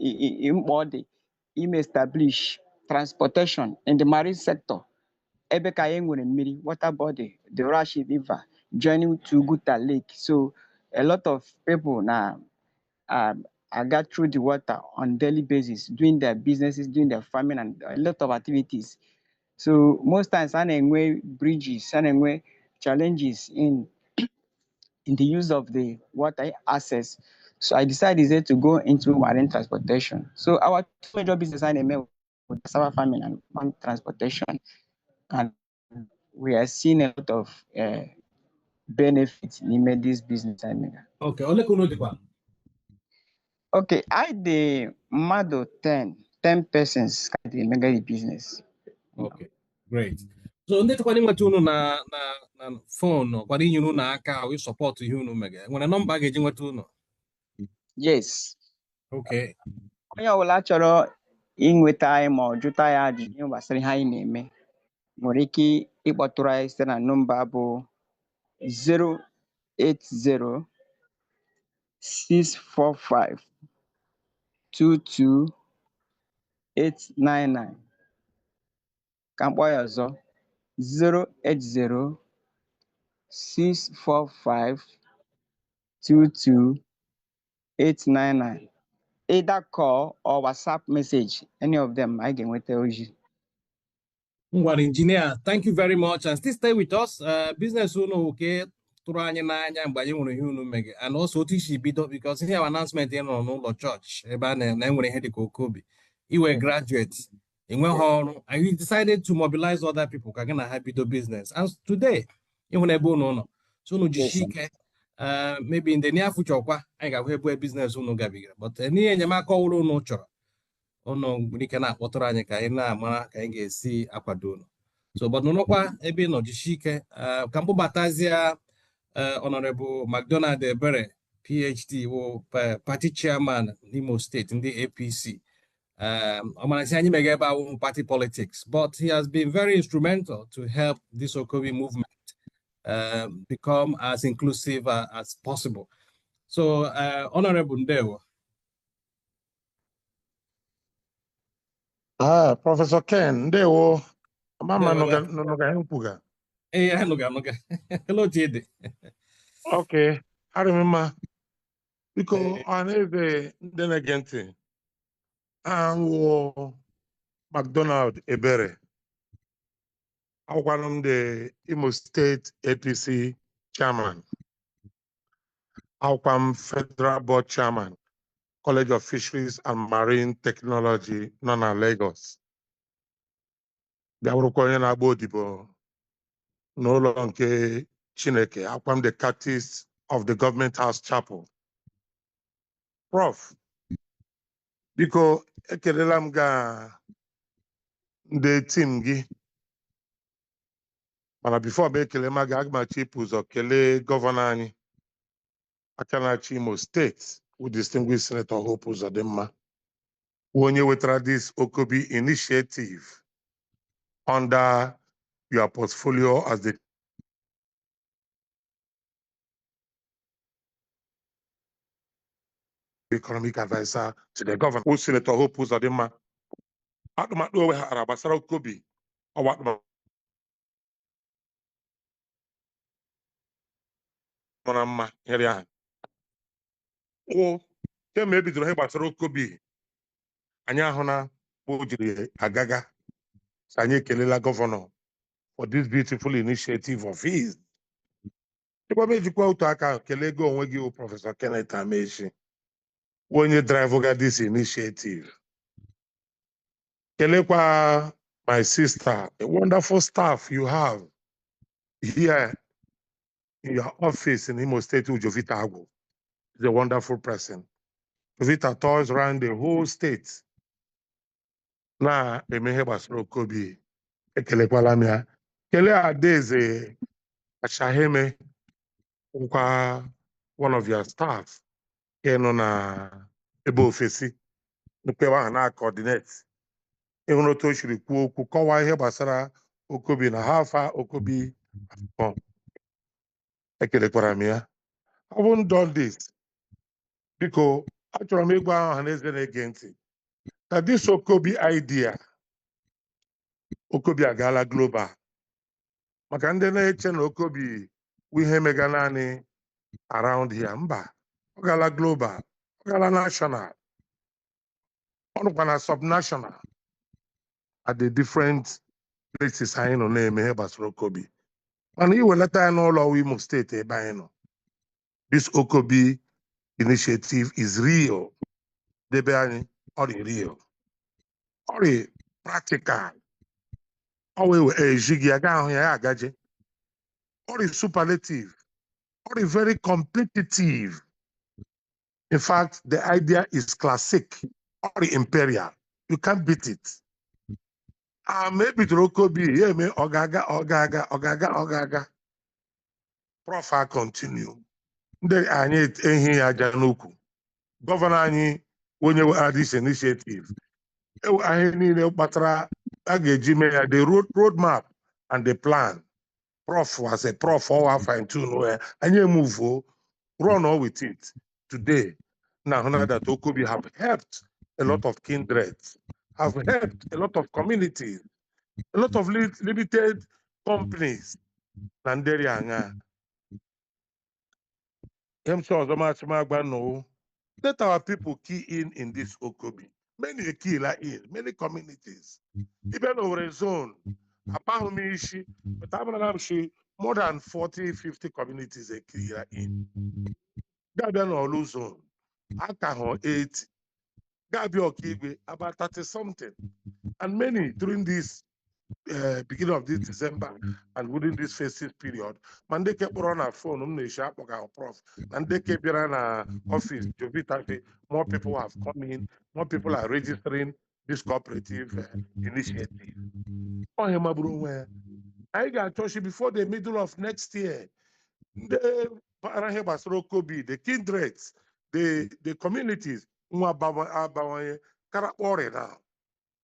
in establish transportation in the marine sector. Ebeka Mmiri, water body, the Rashi River, joining to Guta Lake. So a lot of people now I got through the water on daily basis, doing their businesses, doing their farming and a lot of activities. So most times, anyway, bridges, anyway, challenges in the use of the water access. So I decided to go into marine transportation. So our two major business anyway with cassava farming and marine transportation, and we are seeing a lot of benefits in this business. Okay, ole kuno dịkwa. Okay, I the model 10 persons can the mega business. Okay, great. So ndị tụkwana inweta unu na phone kwara inye unu na aka we support ihe unu mege. Nwere nọmba ga-eji nweta unu? Yes. Okay. Onye ọbụla chọrọ inweta anyị ma ọ jụta ya ajụjụ gbasara ihe anyị na-eme nwere ike ịkpọtụrụ anyị site na nọmba bụ 08064522899. Ka m kpọọ ya ọzọ 08064522899. Either call or WhatsApp message, any of them, I can tell you. Ngwara engineer, thank you very much, and still stay with us. Business unu okay tụrụ anyị n'anya mgbe anyị nwere ihe unu mege, and also otu isi bido because ihe announcement ị nọ n'ụlọ church ebe a na-enwere ihe dịka OKOBI. Iwe graduate, enweghị ọrụ, and you decided to mobilize other people ka gị na ha bido business. And today, ịhụ n'ebe unu nọ, so unu jishi ike. Maybe in the near future, I got a business unu gabiga. But any enyemaka ọhụrụ unu chọrọ, unu nwere ike na-akpọtụrụ anyị ka anyị na-amara ka anyị ga-esi akwado unu. So, but nọkwa ebe nọ jishi ike, ka mkpụbatazie Honorable McDonald Ebere, PhD, party chairman Imo State in the APC. Omanasi mege ebe awụ party politics, but he has been very instrumental to help this OKOBI movement become as inclusive as possible. So, Honorable Ndewo. Professor Ken, Ndewo. Mama noga helpuga. Noga. Hello, Jide. Okay, I remember because on the Denegenti and McDonald Ebere. I was the Imo State APC chairman. I was Federal Board chairman, College of Fisheries and Marine Technology, Nana Lagos. There were going to be no longer Chineke. I was the catechist of the Government House Chapel. Prof, because ekelela ga the team gi. Mana before me ekele maga agmachi ụzọ kelee gọvanọ anyị aka na-achị Imo State who distinguished Senator Hope Uzodimma onye wetara this OKOBI initiative under your portfolio as the economic advisor to the governor, who Senator Hope Uzodimma. Atụmatụ onwe ha ara gbasara OKOBI ọwa atụmatụ mara mma nyere ha. Kemgbe ebidoro ihe gbasara OKOBI, anyị ahụ na o jiri agaga. So anyị ekelela gọvanọ for this beautiful initiative of his. Ịgwa m ejikwa otu aka kelee gị onwe gị Prọfesọ Kenneth Amaechi, onye drive this initiative. Kelekwa my sister, a wonderful staff you have here in your office in Imo State, Jovita Agwu. Is a wonderful person. Jovita tours around the whole state. Na emehe gbasara OKOBI, ekelekwala m ya. Kele Adaeze Ashaheme, nkwa one of your staff, nọ na ebe ofesi, nkwewa ha na coordinate. Ịhụrụ otu o siri kwuo okwu kọwaa ihe gbasara OKOBI na ha afa OKOBI afọ. Ekelekwara m ya. I haven't done this because achọrọ m ịgwa ọha na eze na-ege ntị that this OKOBI idea, OKOBI agaala global. Maka ndị na-eche na OKOBI bụ ihe mega naanị around here, mba, ọ gaala global, ọ gaala national, ọ nọkwa na subnational at the different places anyị nọ na-eme ihe gbasara OKOBI. Mana iwelata ya n'ụlọ Imo steeti ebe anyị nọ, this OKOBI initiative is real. Debe anyị, ọ dị real, ọ dị practical. Ọ wee ejighị ya gaa ahụ ya agaje. Ọ dị superlative, ọ dị very competitive. In fact, the idea is classic, ọ dị imperial. You can't beat it. Maybe to OKOBI, yeah, me ogaga. Prof, I continue. Ndị anyị ehi ya aja n'okwu. Gọvanọ anyị onye we this initiative. Anyị niile kpatara a ga-eji mee ya the roadmap and the plan. Prof was a prof all fine tune where anyị move run on with it today. Now that OKOBI have helped a lot of kindreds, have helped a lot of communities, a lot of limited companies. Nanderi anga. Let our people key in this OKOBI. Many key in many communities. Even over a zone. Apahumishi, but I'm sure more than 40, 50 communities are key in. Gabian or Luzon, Akaho 8, Gabi or Kigwe, about 30 something. And many during this beginning of this December and within this festive period, man, they kept on our phone, sharp or prof, and they kept on our office. More people have come in, more people are registering this cooperative initiative. Oh, I got touched before the middle of next year. The OKOBI, the kindreds, the communities,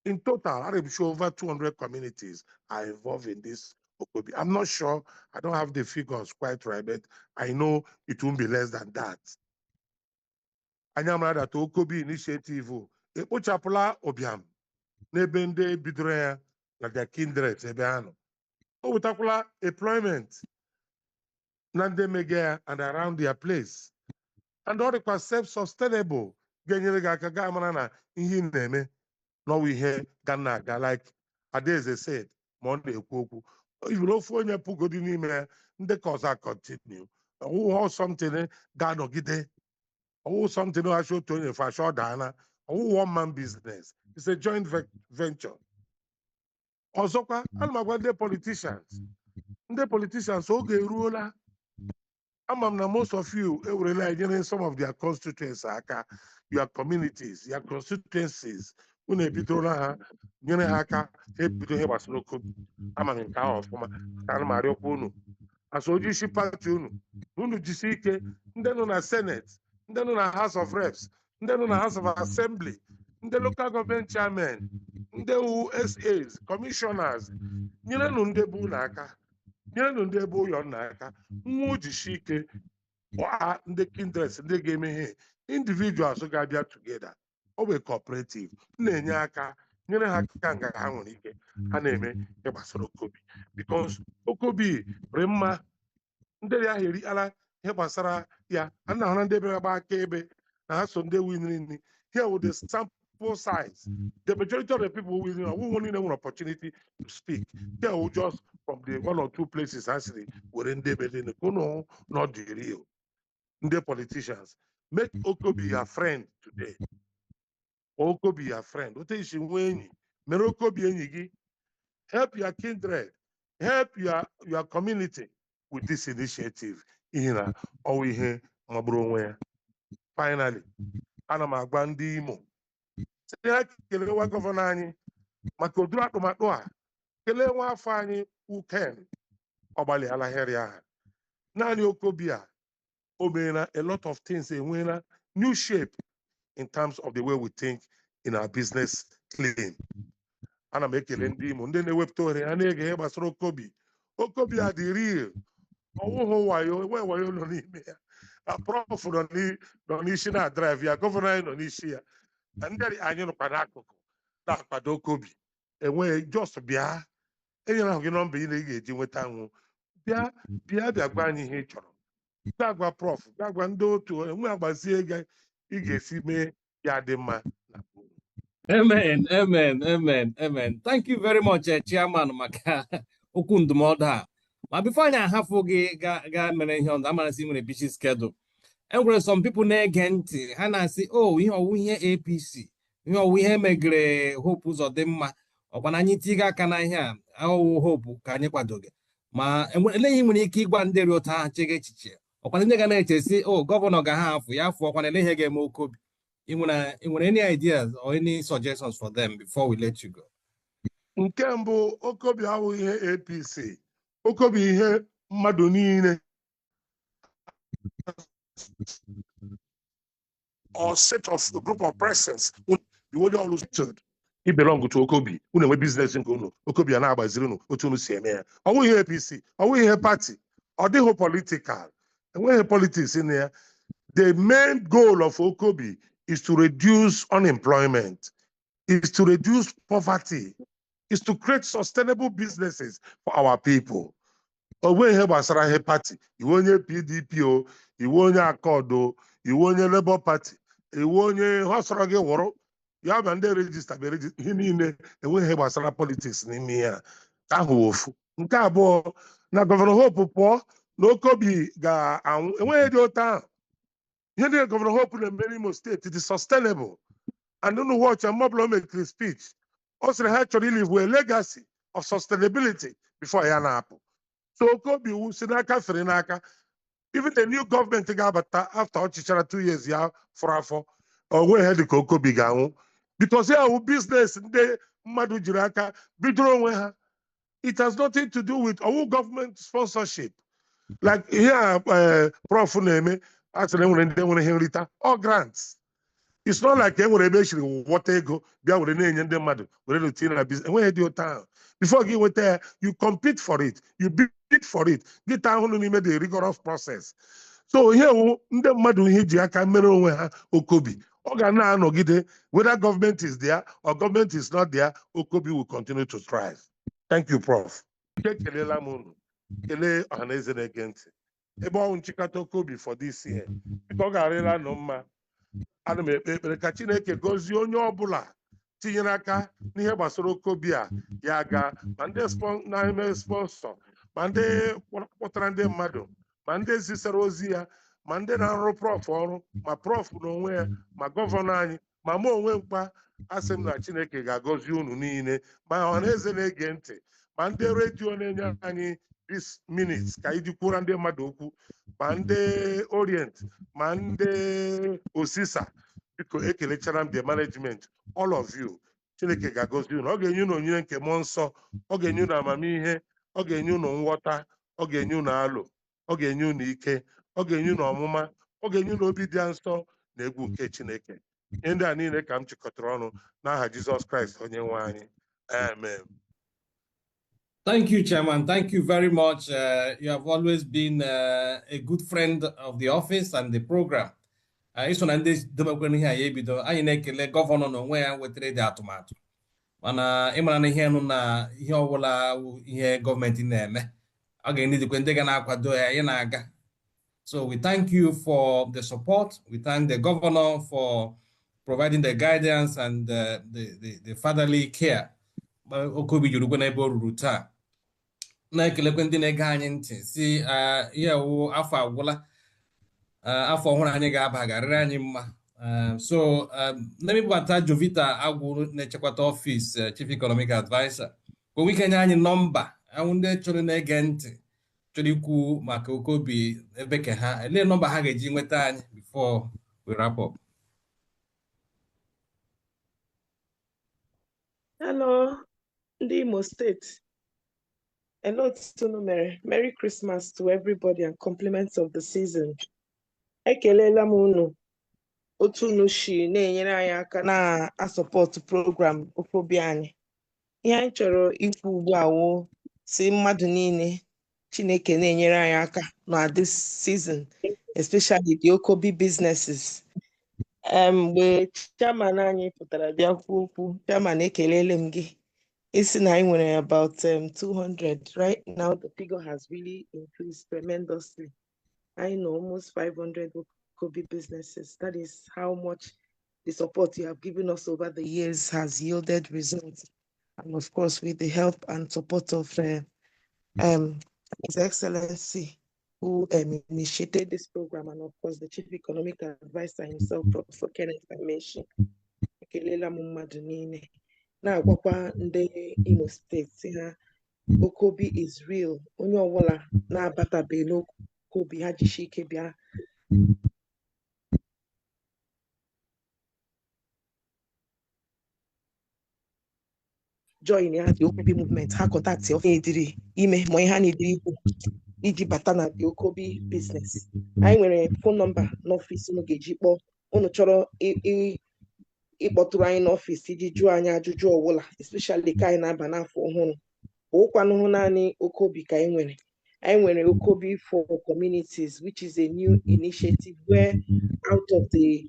in total, I'm sure over 200 communities are involved in this OKOBI. I'm not sure, I don't have the figures quite right, but I know it won't be less than that. Anyamara that OKOBI initiative, Ekpochapula Obiam, Nebende Bidrea, like their kindred, Ebeano. Otakula employment, Nande Megea, and around their place. And all the self-sustainable, Genyega Gamanana, in him. No, we hear Ghana, like Adeze said, Monday, Kuku. If you don't phone your Pugodini, the cause I continue. Who something, Gano Gide, who something I should tell you if I show Dana, who one man business. It's a joint venture. Also, I'm about the politicians. The politicians, okay, ruler. Most of you rely on some of their constituencies, your communities, your constituencies. Une bidoro ha nyere ha aka ebido ihe gbasara OKOBI ama nke ahụ ọfụma ka a na-arịọ unu aso oji isi pati unu jisi ike ndị nọ na Senate, ndị nọ na House of Reps, ndị nọ na House of Assembly, ndị local government chairmen, ndị USAs, commissioners, nyere nụ ndị bụ n'aka, nyere nụ ndị bụ ụyọ n'aka, nwa ojisi ike ndị kindred ndị ga-eme ihe individuals ga-abịa together ọ bụ cooperative na-enye aka nyere ha aka nga ha nwere ike ha na-eme ihe gbasara OKOBI because OKOBI rị mma ndị ya eriala ihe gbasara ya a na-ahụra ndị bịara gba aka ebe na ha so ndị winri nri here with the sample size the majority of the people winri ọwụwụ niile nwere opportunity to speak here will just from the one or two places ha siri were ndị ebe niile unu not the real ndị politicians make OKOBI your friend today OKOBI your friend otu isi nwee enyi mere OKOBI enyi gị help your kindred help your community with this initiative ihe na ọwụ ihe magburu onwe ya finally ana m agwa ndị Imo site ha kelewa gọvanọ anyị maka ụdịrị atụmatụ a kelee nwa afọ anyị Uken ọ gbalịala heri aha naanị OKOBI a o meela a lot of things enweela new shape in terms of the way we think in our business clean ana m ekele ndị Imo ndị na-ewepụta ohere ha na-ege ihe gbasara OKOBI OKOBI a dị real ọwụhụ wayo enwe wayo nọ n'ime ya prof nọ n'isi na drive ya gọvanọ anyị nọ n'isi ya na ndị anyị nọkwa n'akụkụ na-akwado OKOBI enweghị just bịa enyere ahụ gị nọmba ị ga-eji nweta nwụ bịa gwa anyị ihe ị chọrọ bịa gwa prof bịa gwa ndị otu enwe agbazie ị ga-esi mee ya dị mma na Amen, amen, amen, amen. Thank you very much, Chairman, maka okwu ndụmọdụ a. Ma before anyị ahafụ gị ga mere ihe ọzọ, amarasị nwere busy schedule. Enwere some people na-ege ntị ha na-asị ihe ọwụ ihe APC ihe ọwụ ihe megere Hope Uzodimma ọkwa na anyị tiga aka na ihe a ahụhụ Hope ka anyị kwadoghị ma eleghị nwere ike ịgwa ndị ri ụta ha chege echiche ọkwa ndị ga na-echesi gọvanọ ga ha afụ ya afụ ọkwa na eleghị ga-eme OKOBI. ị nwere any ideas or any suggestions for them before we let you go? Nke mbụ OKOBI ahụ ihe APC OKOBI ihe mmadụ niile or set of a group of persons you only always told he belong to OKOBI unu enwe business nke unu OKOBI a na-agbaziri unu otu unu si eme ya ọ nweghị ihe APC ọ nweghị ihe party ọ dịghị political enweghị politics in ya. The main goal of OKOBI is to reduce unemployment, is to reduce poverty, is to create sustainable businesses for our people. Onwe ihe gbasara ihe party iwe onye PDP o iwe onye Accord o iwe onye Labour Party iwe onye họsọrọ gị wụrụ ya bụ ndị regista bụ ihe niile enweghị ihe gbasara politics n'ime ya ka ahụ ofu. Nke abụọ na Gọvanọ Hope pụọ na OKOBI ga-anwụ enweghị dị otu ahụ. Ihe dị Gọvanọ Hope na-eme Imo steeti dị sustainable and unu watch and mobile make speech ọ sịrị ha chọrọ ilive a legacy of sustainability before ya na-apụ. So OKOBI wu si n'aka fere n'aka even the new government ga-abata after ọchịchara 2 years ya fọrọ afọ onwe ha dị ka OKOBI ga-anwụ because ya wụ business ndị mmadụ jiri aka bidoro onwe ha. It has nothing to do with ọwụ government sponsorship like here prof na-eme asịrị nwere ndị nwere ihe nrita all grants. It's not like enwere ebe echiri wọta ego bịa were na-enye ndị mmadụ were rutinye na business enweghị dị otu ahụ. Before gị nweta ya you compete for it you bid for it gị taa ahụhụ n'ime the rigorous process. So ihe wụ ndị mmadụ ihe ji aka mere onwe ha OKOBI ọ ga na-anọgide whether government is there or government is not there OKOBI will continue to thrive. Thank you, Prof. Kelela m unu kelee ọhaneze na-ege ntị ebe ọnwụ nchịkọta OKOBI for this year biko ọ ga-arịla nụ mma. Ana m ekpe ekpere ka Chineke gọzie onye ọbụla tinyere aka n'ihe gbasara OKOBI a ya ga ma ndị na-eme sponsọ ma ndị kpọtara ndị mmadụ ma ndị zisara ozi ya ma ndị na-arụ prof ọrụ ma prof n'onwe ya ma gọvanọ anyị ma mụ onwe mkpa asị m na Chineke ga-agọzi unu niile ma ọhaneze na-ege ntị ma ndị redio na-enye anyị this minutes ka iji kwura ndị mmadụ okwu ma ndị Orient ma ndị Osisa biko ekelechara m the management all of you. Chineke ga-agọzi unu ọ ga-enye unu onyinye nke mmụọ nsọ ọ ga-enye unu amamihe ọ ga-enye unu nghọta ọ ga-enye unu alụ ọ ga-enye unu ike ọ ga-enye unu ọmụma ọ ga-enye unu obi dị nsọ na egwu nke Chineke. Ihe ndị a niile ka m chịkọtara ọnụ n'aha Jizọs Kraịst onye nwe anyị amen. Thank you, Chairman. Thank you very much. You have always been a good friend of the office and the program. Iso na ndị debekwana ihe anyị ebido anyị na-ekele gọvanọ n'onwe ya wetara dị atụmatụ mana ịmara na ihe nụ na ihe ọbụla ihe gọọmenti na-eme ọ ga-enidikwe ndị ga na-akwado ya anyị na-aga. So we thank you for the support. We thank the governor for providing the guidance and the fatherly care. OKOBI jurukwe na ebe o ruru taa. Na-ekelekwe ndị na-ege anyị ntị si ihe wụ afọ agwụla afọ ọhụrụ anyị ga-aba garịrị anyị mma. So na-emebata Jovita Agwụ na-echekwata ọfịs Chief Economic Advisor ka o nye anyị nọmba ahụ ndị chọrọ na-ege ntị chọrọ ikwu maka OKOBI ebe ke ha ele nọmba ha ga-eji nweta anyị before we wrap up. Hello, ndị Imo State. Hello, Tunumere. Merry Christmas to everybody and compliments of the season. Ekelela m unu otu unu shi na-enyere anyị aka na-asọpọtụ program OKOBI anyị. Ihe anyị chọrọ ikwu ugbu a wụ si mmadụ niile Chineke na-enyere anyị aka na this season, especially the OKOBI businesses. Mgbe chairman anyị pụtara bịa kwuo okwu, chairman ekelele m gị. Isi na anyị nwere about 200. Right now, the figure has really increased tremendously. I know almost 500 OKOBI businesses. That is how much the support you have given us over the years has yielded results. And of course, with the help and support of His Excellency, who initiated this program, and of course, the Chief Economic Advisor himself, Professor Kenneth Amechi. Na-agwakwa ndị Imo State ha OKOBI is real. Onye ọbụla na-abatabeghị n'OKOBI ha jishi ike bịa join ya the OKOBI movement. Ha contact of ediri ime ma ihe ha na-ediri ikwu iji bata na the OKOBI business. Anyị nwere phone number n'ọfịs unu ga-eji kpọọ unu chọrọ ịkpọtụrụ anyị n'ọfịs iji jụọ anyị ajụjụ ọbụla, especially ka anyị na-aba n'afọ ọhụrụ. Okwanụ naanị OKOBI ka anyị nwere. Anyị nwere OKOBI for communities, which is a new initiative where out of the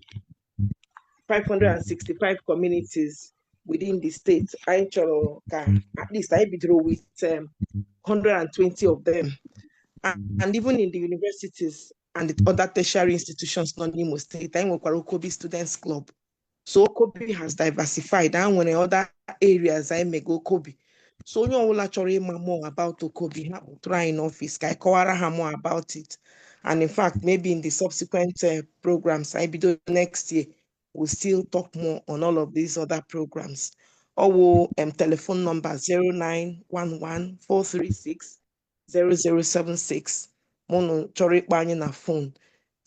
565 communities within the state, anyị chọrọ ka at least anyị bidoro with 120 of them. And even in the universities and the other tertiary institutions in Imo State, anyị nwekwara OKOBI Students Club. So OKOBI has diversified, and when other areas I may go OKOBI. So you will actually more about OKOBI, try in office, more about it. And in fact, maybe in the subsequent programs I be doing next year, we'll still talk more on all of these other programs. Or telephone number 0911-436-0076. Mono chori bani na phone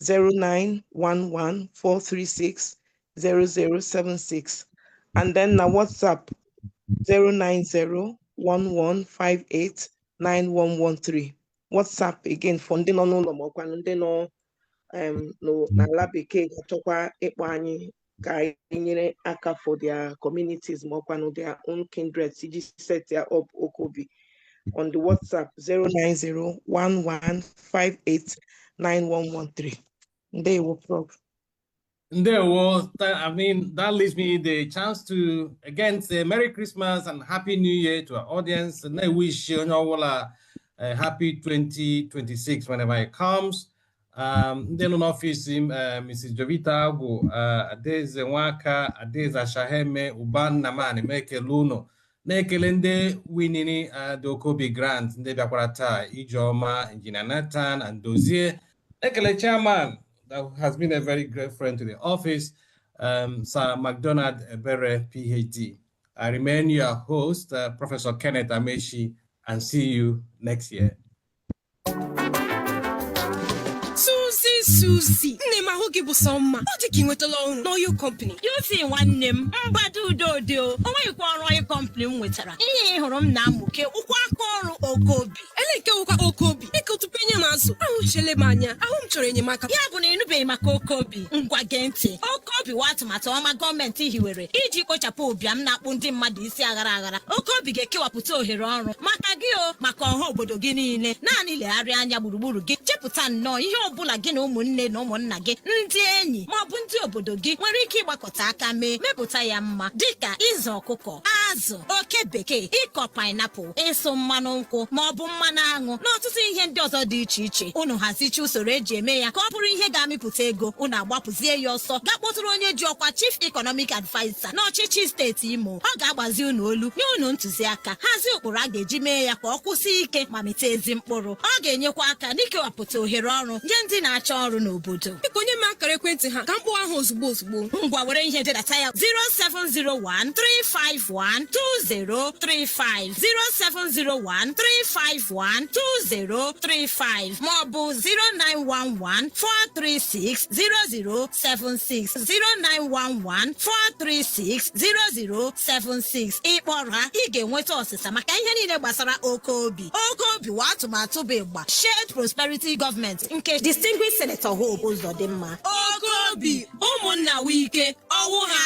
0911-436-0076. And then na WhatsApp 090-1158-9113. WhatsApp again for ndị nọ n'ụlọ ma ọkwa ndị nọ n'ala bekee ga-achọkwa ịkpọ anyị ka anyị nyere aka for their communities ma ọkwa their own kindred iji set ya up OKOBI on the WhatsApp 090-1158-9113. Ndewo, Prof. Ndewo. I mean, that leaves me the chance to again say Merry Christmas and Happy New Year to our audience. And I wish you all a happy 2026 whenever it comes. Then on office, Mrs. Jovita Agwụ, Adeze Nwaka, Adeze Shaheme, Uban Namani, Meke Luno, na-ekele ndị winini the OKOBI grant, ndị bịakwara taa, Ijeoma, Engineer Nathan, and Dozie. Ekele chairman that has been a very great friend to the office, Sir McDonald Ebere, PhD. I remain your host, Professor Kenneth Amechi, and see you next year. Susie, nne m ahụ gị bụ sọ mma. Ọ dị ka ị nwetala ọrụ n'oil company. You see nwanne m mgbado udo dị o. O nweghịkwa ọrụ oil company m nwetara. Ihe ị hụrụ m na-amụke ụkwụ aka ọrụ OKOBI. Ele nke wụkwa OKOBI. Biko tupu enye m azụ, ahụchiele m anya. Ahụ m chọrọ enyemaka. Ya bụ na ịnụbeghị maka OKOBI. Ngwa gee ntị. OKOBI wa atụmatụ ọma gọọmenti hiwere iji kpochapụ ụbịam na-akpụ ndị mmadụ isi aghara aghara. OKOBI ga-ekewapụta ohere ọrụ maka gị o, maka ọha obodo gị niile. Naanị legharịa anya gburugburu gị chepụta nnọọ ihe ọbụla gị na ụmụnne na ụmụnna gị, ndị enyi ma ọ bụ ndị obodo gị nwere ike ịgbakọta aka mee mepụta ya mma, dịka ịzụ ọkụkọ, azụ, oke bekee, ịkọ painapụl, ịsụ mmanụ nkwụ ma ọ bụ mmanụ aṅụ na ọtụtụ ihe ndị ọzọ dị iche iche. Unu hazicha usoro eji eme ya ka ọ bụrụ ihe ga-amịpụta ego. Unu agbapụzie ya ọsọ gaa kpọtụrụ onye ji ọkwa Chief Economic Advisor n'ọchịchị steeti Imo. Ọ ga-agbazi unu olu nye unu ntụziaka, hazie ụkpụrụ a ga-eji mee ya ka ọ kwụsị ike ma mịta ezi mkpụrụ. Ọ ga-enyekwa aka n'ikewapụta ohere ọrụ nye ndị na-achọ ọrụ n'obodo. Biko nye m akara ekwentị ha ka m kpọọ ahụ ozugbo. Ngwa were ihe dedata ya 07013512035 07013512035 ma ọ bụ 09114360076 09114360076. Ịkpọrọ ha ị ga-enweta ọsịsa maka ihe niile gbasara OKOBI. OKOBI wa atụmatụ bụ ịgba Shared Prosperity Government nke Distinguished Senator Hope Uzodimma. OKOBI ụmụnna wike ọwụ ha